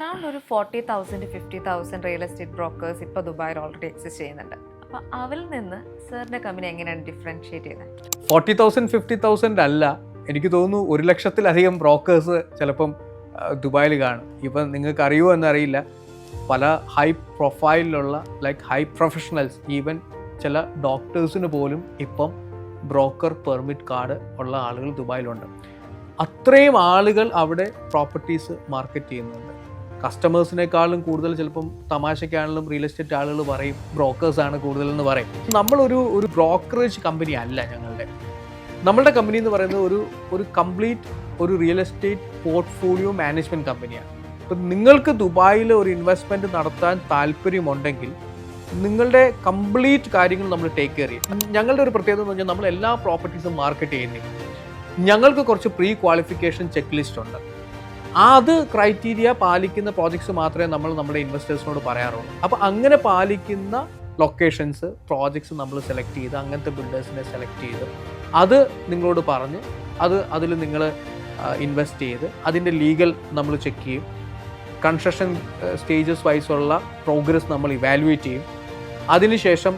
Around ഒരു 40,000 to 50,000 real estate brokers ഇപ്പോൾ ദുബായിൽ ഓൾറെഡി എക്സിസ്റ്റ് ചെയ്യുന്നുണ്ട്. അപ്പോൾ അവരിൽ നിന്ന് സാറിൻ്റെ കമ്പനി എങ്ങനെയാണ് ഡിഫറൻഷിയേറ്റ് ചെയ്യുന്നത്? 40,000 50,000 അല്ല, എനിക്ക് തോന്നുന്നു 1,00,000-ലധികം ബ്രോക്കേഴ്സ് ചിലപ്പം ദുബായിൽ കാണും. ഇപ്പം നിങ്ങൾക്ക് അറിയുമോ എന്നറിയില്ല, പല ഹൈ പ്രൊഫൈലിലുള്ള ഹൈ പ്രൊഫഷണൽസ്, ഈവൻ ചില ഡോക്ടേഴ്സിന് പോലും ഇപ്പം ബ്രോക്കർ പെർമിറ്റ് കാർഡ് ഉള്ള ആളുകൾ ദുബായിലുണ്ട്. അത്രയും ആളുകൾ അവിടെ പ്രോപ്പർട്ടീസ് മാർക്കറ്റ് ചെയ്യുന്നുണ്ട്. കസ്റ്റമേഴ്സിനേക്കാളും കൂടുതൽ ചിലപ്പം തമാശയ്ക്കാണെങ്കിലും റിയൽ എസ്റ്റേറ്റ് ആളുകൾ പറയും ബ്രോക്കേഴ്സാണ് കൂടുതലെന്ന് പറയും. നമ്മളൊരു ബ്രോക്കറേജ് കമ്പനി അല്ല നമ്മളുടെ കമ്പനി എന്ന് പറയുന്നത് ഒരു കംപ്ലീറ്റ് ഒരു റിയൽ എസ്റ്റേറ്റ് പോർട്ട്ഫോളിയോ മാനേജ്മെൻറ്റ് കമ്പനിയാണ്. ഇപ്പം നിങ്ങൾക്ക് ദുബായിൽ ഒരു ഇൻവെസ്റ്റ്മെൻറ്റ് നടത്താൻ താല്പര്യമുണ്ടെങ്കിൽ നിങ്ങളുടെ കംപ്ലീറ്റ് കാര്യങ്ങൾ നമ്മൾ ടേക്ക് കെയർ ചെയ്യും. ഞങ്ങളുടെ ഒരു പ്രത്യേകത എന്ന് പറഞ്ഞാൽ നമ്മൾ എല്ലാ പ്രോപ്പർട്ടീസും മാർക്കറ്റ് ചെയ്യുന്നില്ല. ഞങ്ങൾക്ക് കുറച്ച് പ്രീ ക്വാളിഫിക്കേഷൻ ചെക്ക് ലിസ്റ്റ് ഉണ്ട്. അത് ക്രൈറ്റീരിയ പാലിക്കുന്ന പ്രോജക്ട്സ് മാത്രമേ നമ്മൾ നമ്മുടെ ഇൻവെസ്റ്റേഴ്സിനോട് പറയാറുള്ളൂ. അപ്പോൾ അങ്ങനെ പാലിക്കുന്ന ലൊക്കേഷൻസ് പ്രോജക്ട്സ് നമ്മൾ സെലക്ട് ചെയ്ത് അങ്ങനത്തെ ബിൽഡേഴ്സിനെ സെലക്ട് ചെയ്ത് അത് നിങ്ങളോട് പറഞ്ഞ് അതിൽ നിങ്ങൾ ഇൻവെസ്റ്റ് ചെയ്ത് അതിൻ്റെ ലീഗൽ നമ്മൾ ചെക്ക് ചെയ്യും. കൺസ്ട്രക്ഷൻ സ്റ്റേജസ് വൈസുള്ള പ്രോഗ്രസ് നമ്മൾ ഇവാലുവേറ്റ് ചെയ്യും. അതിനുശേഷം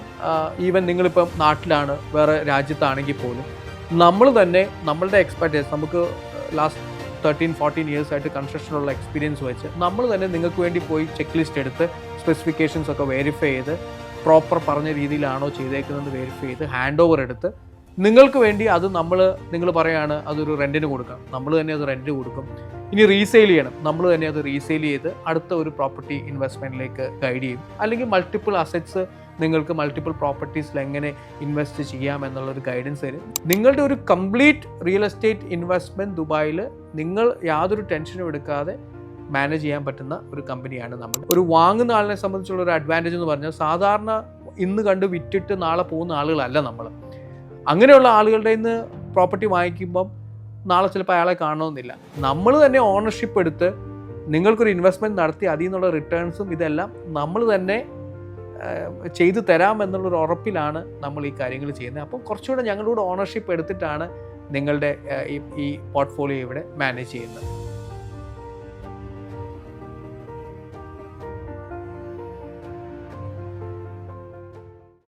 ഈവൻ നിങ്ങളിപ്പം നാട്ടിലാണ്, വേറെ രാജ്യത്താണെങ്കിൽ പോലും നമ്മൾ തന്നെ നമ്മളുടെ എക്സ്പെർട്ടൈസ്, നമുക്ക് ലാസ്റ്റ് 13-14 years ആയിട്ട് കൺസ്ട്രക്ഷനുള്ള എക്സ്പീരിയൻസ് വെച്ച് നമ്മൾ തന്നെ നിങ്ങൾക്ക് വേണ്ടി പോയി ചെക്ക് ലിസ്റ്റ് എടുത്ത് സ്പെസിഫിക്കേഷൻസ് ഒക്കെ വെരിഫൈ ചെയ്ത് പ്രോപ്പർ പറഞ്ഞ രീതിയിലാണോ ചെയ്തേക്കുന്നത് വെരിഫൈ ചെയ്ത് ഹാൻഡ് ഓവർ എടുത്ത് നിങ്ങൾക്ക് വേണ്ടി അത് നിങ്ങൾ പറയാണ് അതൊരു റെൻറ്റിന് കൊടുക്കാം, നമ്മൾ തന്നെ അത് റെൻറ്റ് കൊടുക്കും. ഇനി റീസെയിൽ ചെയ്യണം, നമ്മൾ തന്നെ അത് റീസെയിൽ ചെയ്ത് അടുത്ത ഒരു പ്രോപ്പർട്ടി ഇൻവെസ്റ്റ്മെൻറ്റിലേക്ക് ഗൈഡ് ചെയ്യും. അല്ലെങ്കിൽ മൾട്ടിപ്പിൾ അസറ്റ്സ് നിങ്ങൾക്ക് മൾട്ടിപ്പിൾ പ്രോപ്പർട്ടീസിൽ എങ്ങനെ ഇൻവെസ്റ്റ് ചെയ്യാം എന്നുള്ളൊരു ഗൈഡൻസ് തരും. നിങ്ങളുടെ ഒരു കംപ്ലീറ്റ് റിയൽ എസ്റ്റേറ്റ് ഇൻവെസ്റ്റ്മെൻറ്റ് ദുബായിൽ നിങ്ങൾ യാതൊരു ടെൻഷനും എടുക്കാതെ മാനേജ് ചെയ്യാൻ പറ്റുന്ന ഒരു കമ്പനിയാണ് നമ്മൾ. ഒരു വാങ്ങുന്ന ആളിനെ സംബന്ധിച്ചുള്ള ഒരു അഡ്വാൻറ്റേജ് എന്ന് പറഞ്ഞാൽ സാധാരണ ഇന്ന് കണ്ട് വിറ്റിട്ട് നാളെ പോകുന്ന ആളുകളല്ല നമ്മൾ. അങ്ങനെയുള്ള ആളുകളുടെ നിന്ന് പ്രോപ്പർട്ടി വാങ്ങിക്കുമ്പം നാളെ ചിലപ്പോൾ അയാളെ കാണണമെന്നില്ല. നമ്മൾ തന്നെ ഓണർഷിപ്പ് എടുത്ത് നിങ്ങൾക്കൊരു ഇൻവെസ്റ്റ്മെൻറ്റ് നടത്തി അതിൽ നിന്നുള്ള റിട്ടേൺസും ഇതെല്ലാം നമ്മൾ തന്നെ ചെയ്തു തരാം എന്നുള്ളൊരു ഉറപ്പിലാണ് നമ്മൾ ഈ കാര്യങ്ങൾ ചെയ്യുന്നത്. അപ്പം കുറച്ചുകൂടെ ഞങ്ങളുടെ ഓണർഷിപ്പ് എടുത്തിട്ടാണ് നിങ്ങളുടെ ഈ പോർട്ട്ഫോളിയോ ഇവിടെ മാനേജ് ചെയ്യുന്നത്.